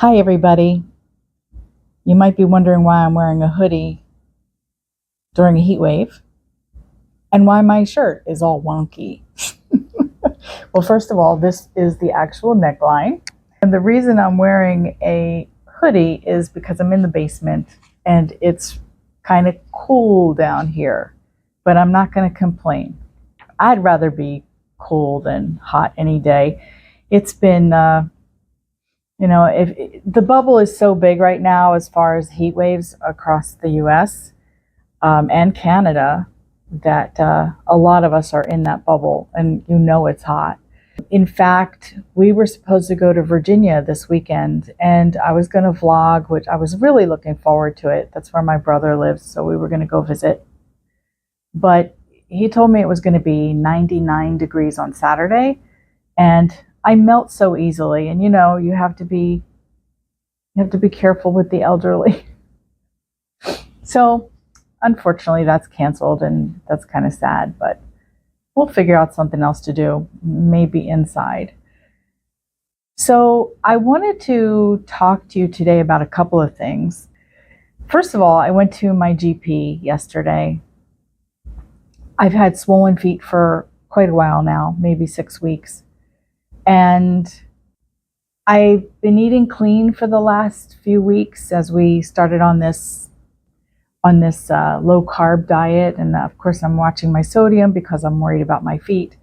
Hi everybody. You might be wondering why I'm wearing a hoodie during a heat wave and why my shirt is all wonky. Well, first of all, this is the actual neckline. And the reason I'm wearing a hoodie is because I'm in the basement and it's kind of cool down here, but I'm not going to complain. I'd rather be cool than hot any day. It's been if the bubble is so big right now as far as heat waves across the US and Canada that a lot of us are in that bubble, and it's hot. In fact, we were supposed to go to Virginia this weekend, and I was going to vlog, which I was really looking forward to it. That's where my brother lives, so we were going to go visit. But he told me it was going to be 99 degrees on Saturday, and I melt so easily, and you have to be careful with the elderly. So unfortunately that's canceled, and that's kind of sad, but we'll figure out something else to do, maybe inside. So I wanted to talk to you today about a couple of things. First of all, I went to my GP yesterday. I've had swollen feet for quite a while now, maybe 6 weeks. And I've been eating clean for the last few weeks as we started on this low carb diet. And of course, I'm watching my sodium because I'm worried about my feet.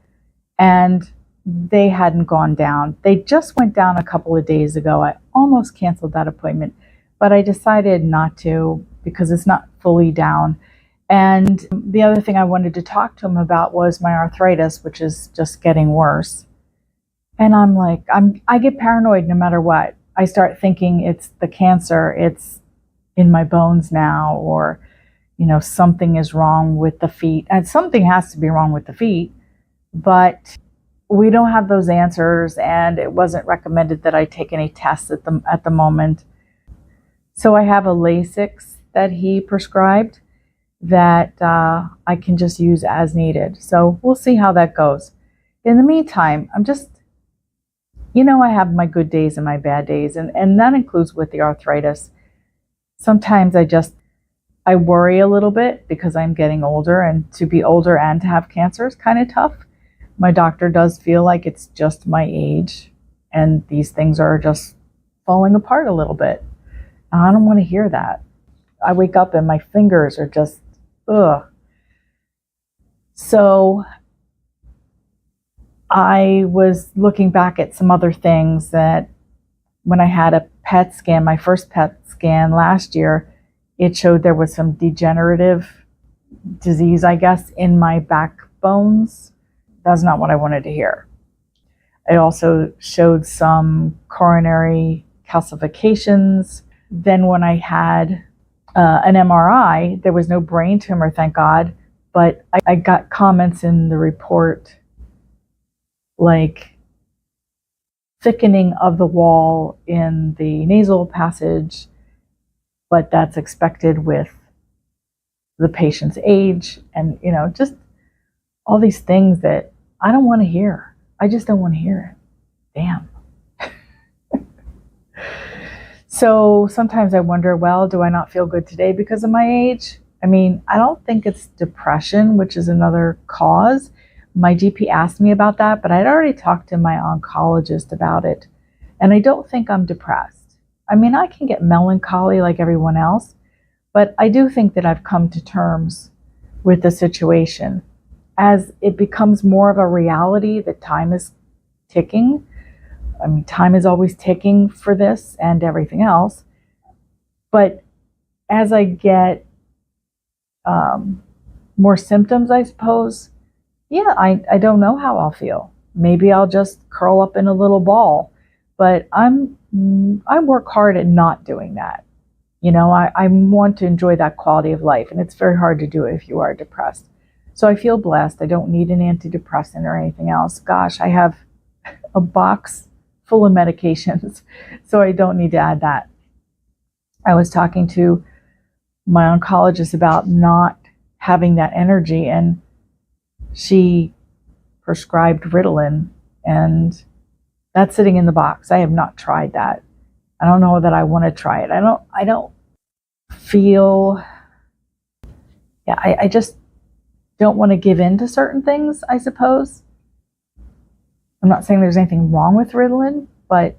And they hadn't gone down. They just went down a couple of days ago. I almost canceled that appointment, but I decided not to because it's not fully down. And the other thing I wanted to talk to him about was my arthritis, which is just getting worse. And I'm like, I get paranoid no matter what. I start thinking it's the cancer, it's in my bones now, or, something is wrong with the feet. And something has to be wrong with the feet, but we don't have those answers, and it wasn't recommended that I take any tests at the moment. So I have a Lasix that he prescribed that I can just use as needed. So we'll see how that goes. In the meantime, I'm just, I have my good days and my bad days, and that includes with the arthritis. Sometimes I worry a little bit because I'm getting older, and to be older and to have cancer is kind of tough. My doctor does feel like it's just my age, and these things are just falling apart a little bit. And I don't want to hear that. I wake up and my fingers are just, ugh. So I was looking back at some other things that when I had a PET scan, my first PET scan last year, it showed there was some degenerative disease, I guess, in my backbones. That's not what I wanted to hear. It also showed some coronary calcifications. Then when I had an MRI, there was no brain tumor, thank God, but I got comments in the report like thickening of the wall in the nasal passage, but that's expected with the patient's age, and just all these things that I don't want to hear. I just don't want to hear it. Damn. So sometimes I wonder, well, do I not feel good today because of my age? I mean, I don't think it's depression, which is another cause. My GP asked me about that, but I'd already talked to my oncologist about it, and I don't think I'm depressed. I mean, I can get melancholy like everyone else, but I do think that I've come to terms with the situation. As it becomes more of a reality that time is ticking, I mean, time is always ticking for this and everything else, but as I get more symptoms, I suppose, yeah, I don't know how I'll feel. Maybe I'll just curl up in a little ball, but I work hard at not doing that. I want to enjoy that quality of life, and it's very hard to do it if you are depressed. So I feel blessed. I don't need an antidepressant or anything else. Gosh, I have a box full of medications, so I don't need to add that. I was talking to my oncologist about not having that energy, and she prescribed Ritalin, and that's sitting in the box. I have not tried that. I don't know that I want to try it. I don't feel, yeah, I just don't want to give in to certain things, I suppose. I'm not saying there's anything wrong with Ritalin, but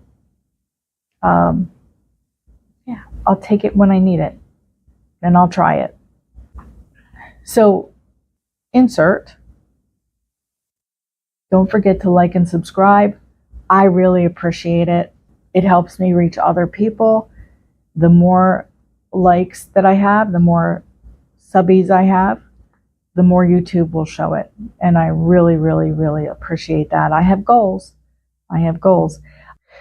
yeah, I'll take it when I need it, and I'll try it. So, insert. Don't forget to like and subscribe. I really appreciate it. It helps me reach other people. The more likes that I have, the more subbies I have, the more YouTube will show it. And I really, really, really appreciate that. I have goals.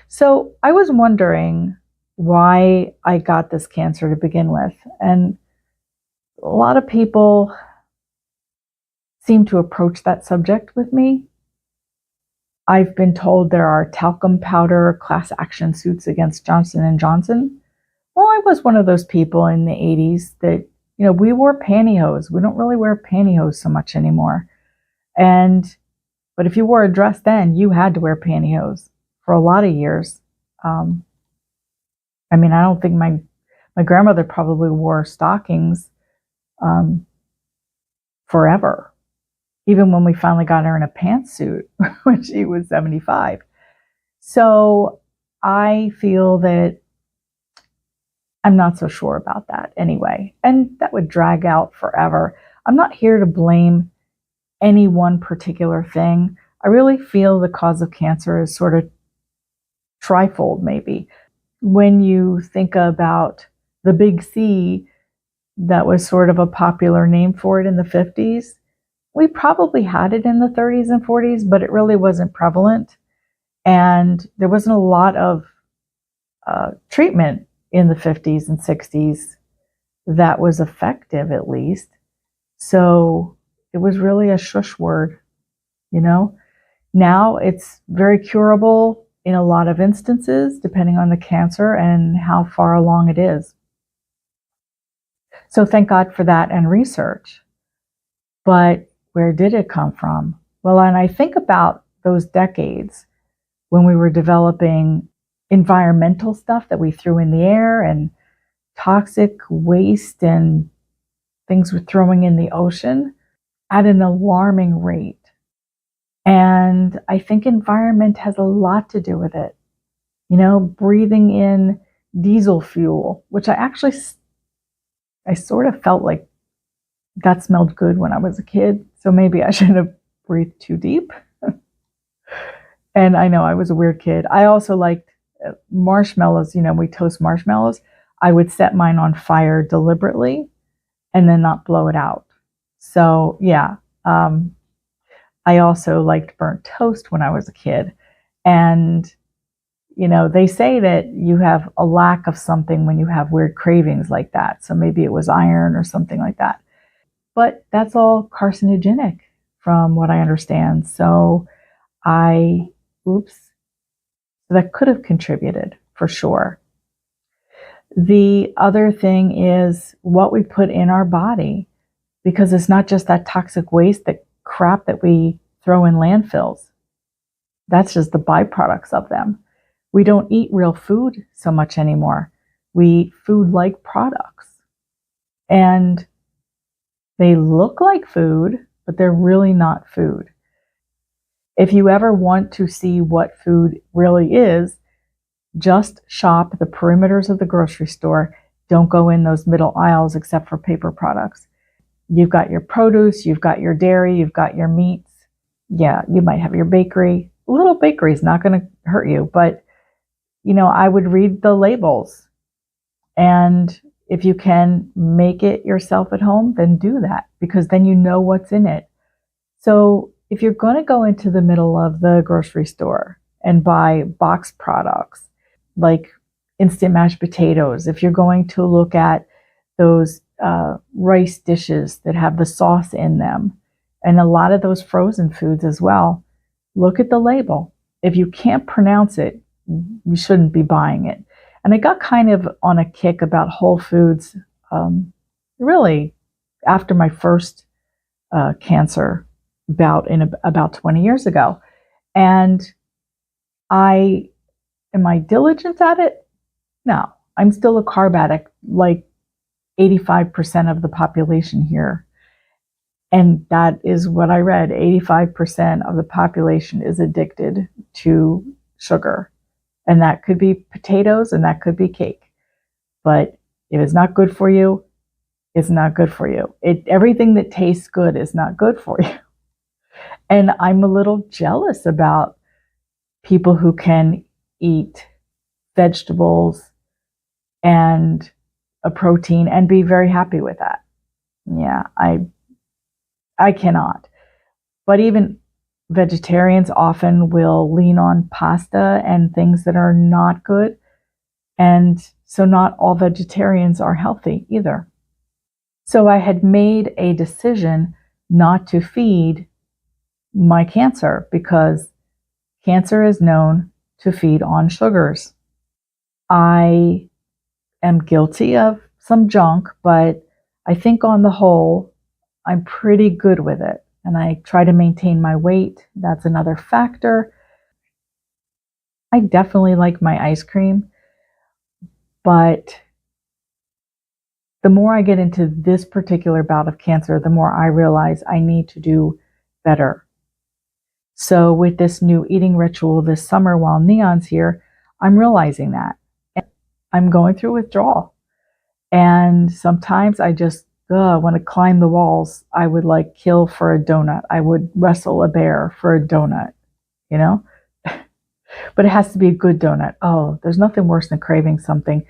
So I was wondering why I got this cancer to begin with. And a lot of people seem to approach that subject with me. I've been told there are talcum powder class action suits against Johnson & Johnson. Well, I was one of those people in the 80s that, we wore pantyhose. We don't really wear pantyhose so much anymore. But if you wore a dress then, you had to wear pantyhose for a lot of years. I don't think my grandmother probably wore stockings forever. Even when we finally got her in a pantsuit when she was 75. So I feel that I'm not so sure about that anyway. And that would drag out forever. I'm not here to blame any one particular thing. I really feel the cause of cancer is sort of trifold, maybe. When you think about the big C, that was sort of a popular name for it in the 50s. We probably had it in the 30s and 40s, but it really wasn't prevalent. And there wasn't a lot of treatment in the 50s and 60s that was effective, at least. So it was really a shush word, Now it's very curable in a lot of instances, depending on the cancer and how far along it is. So thank God for that and research. But where did it come from? Well, and I think about those decades when we were developing environmental stuff that we threw in the air and toxic waste and things we're throwing in the ocean at an alarming rate. And I think environment has a lot to do with it. Breathing in diesel fuel, which I sort of felt like that smelled good when I was a kid. So maybe I shouldn't have breathed too deep. And I know I was a weird kid. I also liked marshmallows. We toast marshmallows. I would set mine on fire deliberately and then not blow it out. So yeah, I also liked burnt toast when I was a kid. And, they say that you have a lack of something when you have weird cravings like that. So maybe it was iron or something like that. But that's all carcinogenic from what I understand. So that could have contributed for sure. The other thing is what we put in our body, because it's not just that toxic waste, that crap that we throw in landfills. That's just the byproducts of them. We don't eat real food so much anymore. We eat food-like products. And they look like food, but they're really not food. If you ever want to see what food really is, just shop the perimeters of the grocery store. Don't go in those middle aisles except for paper products. You've got your produce, you've got your dairy, you've got your meats. Yeah, you might have your bakery. A little bakery is not going to hurt you, but I would read the labels. And if you can make it yourself at home, then do that, because then you know what's in it. So if you're going to go into the middle of the grocery store and buy box products like instant mashed potatoes, if you're going to look at those rice dishes that have the sauce in them, and a lot of those frozen foods as well, look at the label. If you can't pronounce it, you shouldn't be buying it. And I got kind of on a kick about Whole Foods really after my first cancer bout about 20 years ago. And am I diligent at it? No, I'm still a carb addict, like 85% of the population here. And that is what I read. 85% of the population is addicted to sugar. And that could be potatoes and that could be cake. But if it's not good for you, it's not good for you. Everything that tastes good is not good for you. And I'm a little jealous about people who can eat vegetables and a protein and be very happy with that. Yeah, I cannot. But even vegetarians often will lean on pasta and things that are not good. And so not all vegetarians are healthy either. So I had made a decision not to feed my cancer because cancer is known to feed on sugars. I am guilty of some junk, but I think on the whole, I'm pretty good with it. And I try to maintain my weight. That's another factor. I definitely like my ice cream, but the more I get into this particular bout of cancer, the more I realize I need to do better. So with this new eating ritual this summer while Neon's here, I'm realizing that. And I'm going through withdrawal. And sometimes I just want to climb the walls. I would like kill for a donut. I would wrestle a bear for a donut, you know? But it has to be a good donut. Oh, there's nothing worse than craving something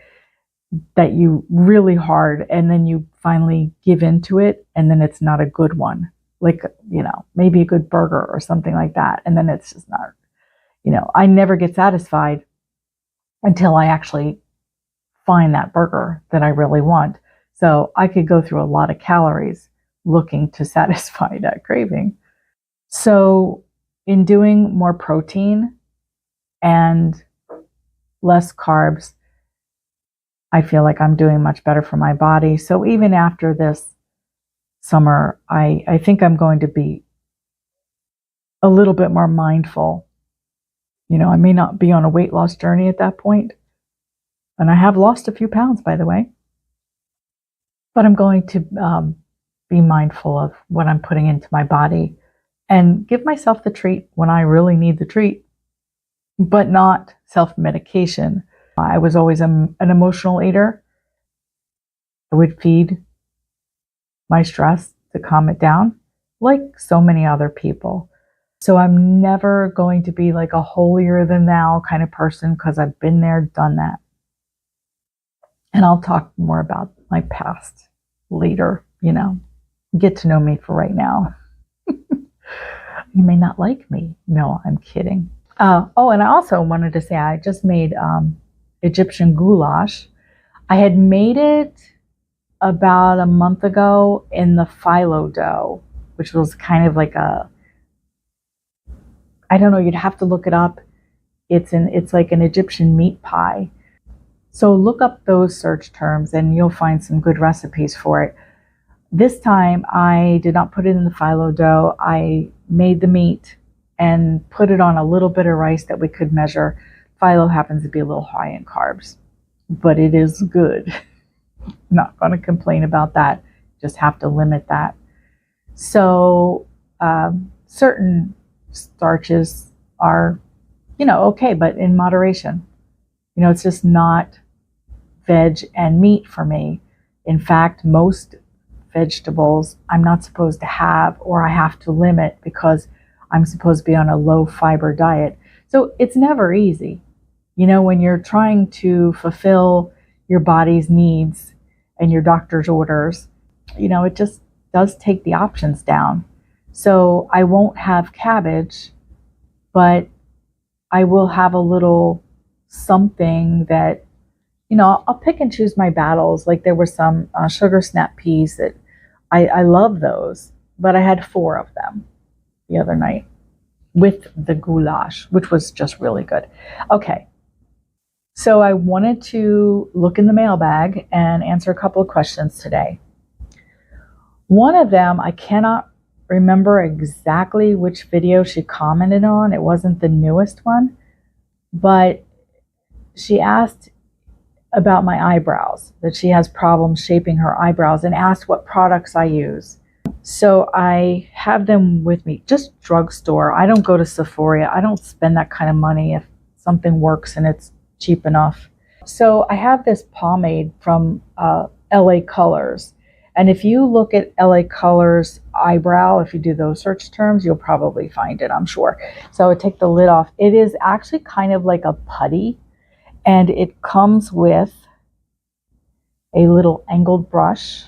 that you really hard and then you finally give into it and then it's not a good one. Like, you know, maybe a good burger or something like that. And then it's just not, you know, I never get satisfied until I actually find that burger that I really want. So I could go through a lot of calories looking to satisfy that craving. So in doing more protein and less carbs, I feel like I'm doing much better for my body. So even after this summer, I think I'm going to be a little bit more mindful. You know, I may not be on a weight loss journey at that point. And I have lost a few pounds, by the way. But I'm going to be mindful of what I'm putting into my body and give myself the treat when I really need the treat, but not self-medication. I was always an emotional eater. I would feed my stress to calm it down, like so many other people. So I'm never going to be like a holier than thou kind of person because I've been there, done that. And I'll talk more about my past later, you know. Get to know me for right now. You may not like me. No, I'm kidding. Oh, and I also wanted to say I just made Egyptian goulash. I had made it about a month ago in the phyllo dough, which was kind of like I don't know, you'd have to look it up. It's like an Egyptian meat pie. So look up those search terms and you'll find some good recipes for it. This time I did not put it in the phyllo dough. I made the meat and put it on a little bit of rice that we could measure. Phyllo happens to be a little high in carbs, but it is good. Not going to complain about that. Just have to limit that. So certain starches are, you know, okay, but in moderation. You know, it's just not veg and meat for me. In fact, most vegetables I'm not supposed to have or I have to limit because I'm supposed to be on a low fiber diet. So it's never easy. You know, when you're trying to fulfill your body's needs and your doctor's orders, you know, it just does take the options down. So I won't have cabbage, but I will have a little something that, you know, I'll pick and choose my battles. Like there were some sugar snap peas that I love those, but I had 4 of them the other night with the goulash, which was just really good. Okay. So I wanted to look in the mailbag and answer a couple of questions today. One of them, I cannot remember exactly which video she commented on. It wasn't the newest one, but she asked about my eyebrows, that she has problems shaping her eyebrows, and asked what products I use. So I have them with me, just drugstore. I don't go to Sephora. I don't spend that kind of money if something works and it's cheap enough. So I have this pomade from LA Colors. And if you look at LA Colors eyebrow, if you do those search terms, you'll probably find it, I'm sure. So I would take the lid off. It is actually kind of like a putty, and it comes with a little angled brush,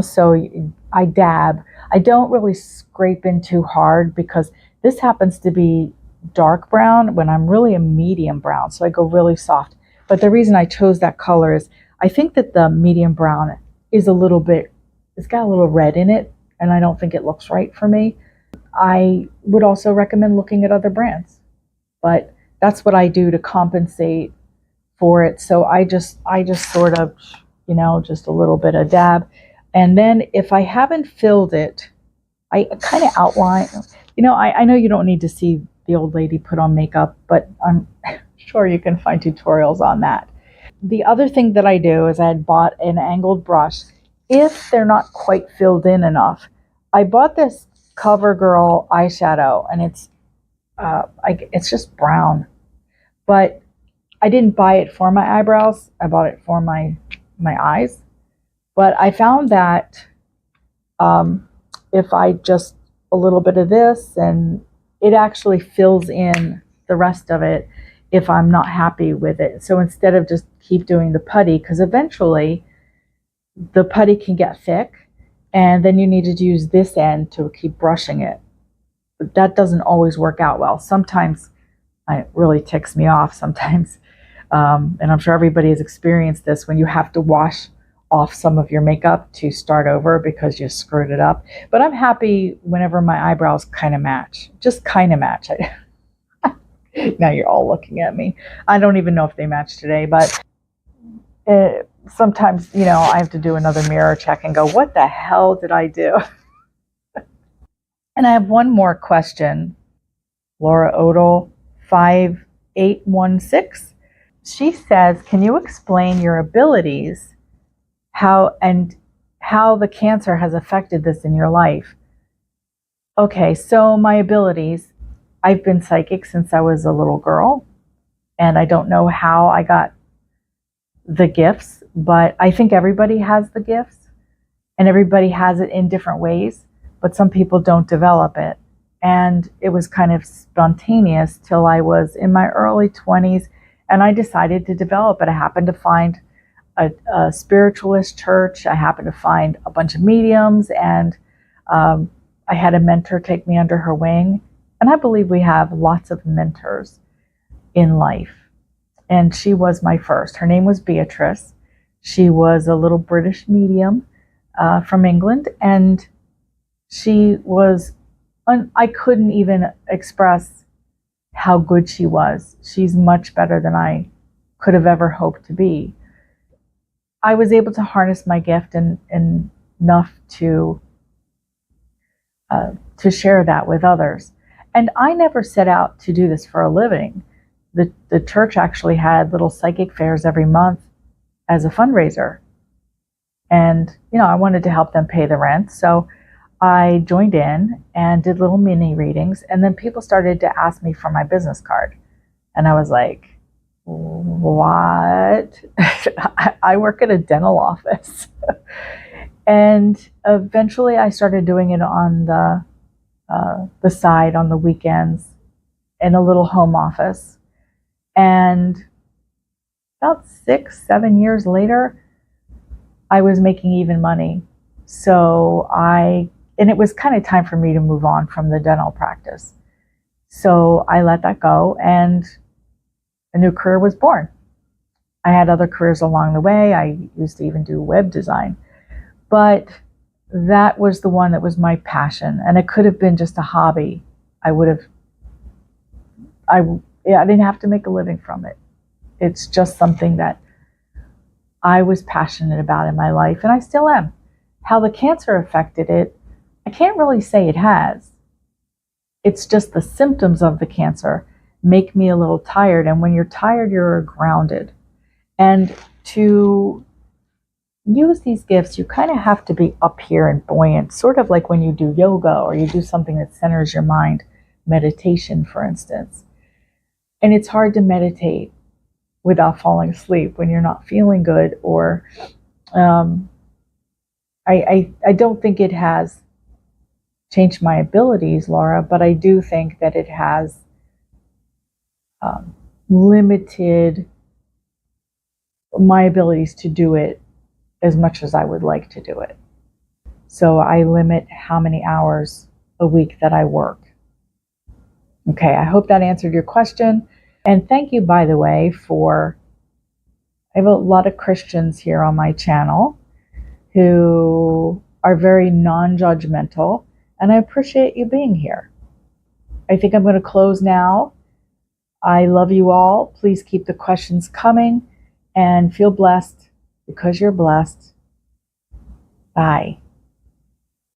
so I dab. I don't really scrape in too hard because this happens to be dark brown when I'm really a medium brown, so I go really soft. But the reason I chose that color is I think that the medium brown is it's got a little red in it, and I don't think it looks right for me. I would also recommend looking at other brands, but that's what I do to compensate for it. So I just sort of, just a little bit of dab. And then if I haven't filled it, I kind of outline, I know you don't need to see the old lady put on makeup, but I'm sure you can find tutorials on that. The other thing that I do is I had bought an angled brush. If they're not quite filled in enough, I bought this CoverGirl eyeshadow, and it's just brown. But I didn't buy it for my eyebrows. I bought it for my eyes. But I found that if I just a little bit of this, and it actually fills in the rest of it if I'm not happy with it. So instead of just keep doing the putty, because eventually the putty can get thick, and then you need to use this end to keep brushing it. But that doesn't always work out well. Sometimes it really ticks me off sometimes. And I'm sure everybody has experienced this when you have to wash off some of your makeup to start over because you screwed it up. But I'm happy whenever my eyebrows kind of match. Just kind of match. Now you're all looking at me. I don't even know if they match today, but sometimes, I have to do another mirror check and go, what the hell did I do? And I have one more question. Laura Odell, 5816. She says, can you explain your abilities, how the cancer has affected this in your life? Okay, so my abilities, I've been psychic since I was a little girl, and I don't know how I got the gifts, but I think everybody has the gifts, and everybody has it in different ways, but some people don't develop it. And it was kind of spontaneous till I was in my early 20s, and I decided to develop it. I happened to find a spiritualist church. I happened to find a bunch of mediums, and I had a mentor take me under her wing. And I believe we have lots of mentors in life. And she was my first. Her name was Beatrice. She was a little British medium from England, and she was, I couldn't even express how good she was. She's much better than I could have ever hoped to be. I was able to harness my gift and enough to share that with others. And I never set out to do this for a living. The church actually had little psychic fairs every month as a fundraiser. And, I wanted to help them pay the rent. So I joined in and did little mini readings. And then people started to ask me for my business card. And I was like, what? I work at a dental office. And eventually I started doing it on the side on the weekends in a little home office. And about 6-7 years later, I was making even money. So and it was kind of time for me to move on from the dental practice. So I let that go, and a new career was born. I had other careers along the way. I used to even do web design, but that was the one that was my passion, and it could have been just a hobby. I didn't have to make a living from it. It's just something that I was passionate about in my life, and I still am. How the cancer affected it, I can't really say it has. It's just the symptoms of the cancer make me a little tired, and when you're tired, you're grounded. And to use these gifts, you kind of have to be up here and buoyant, sort of like when you do yoga or you do something that centers your mind, meditation, for instance. And it's hard to meditate without falling asleep when you're not feeling good, or I don't think it has changed my abilities, Laura, but I do think that it has limited my abilities to do it as much as I would like to do it. So I limit how many hours a week that I work. Okay, I hope that answered your question. And thank you, by the way, I have a lot of Christians here on my channel who are very non-judgmental, and I appreciate you being here. I think I'm going to close now. I love you all. Please keep the questions coming and feel blessed because you're blessed. Bye.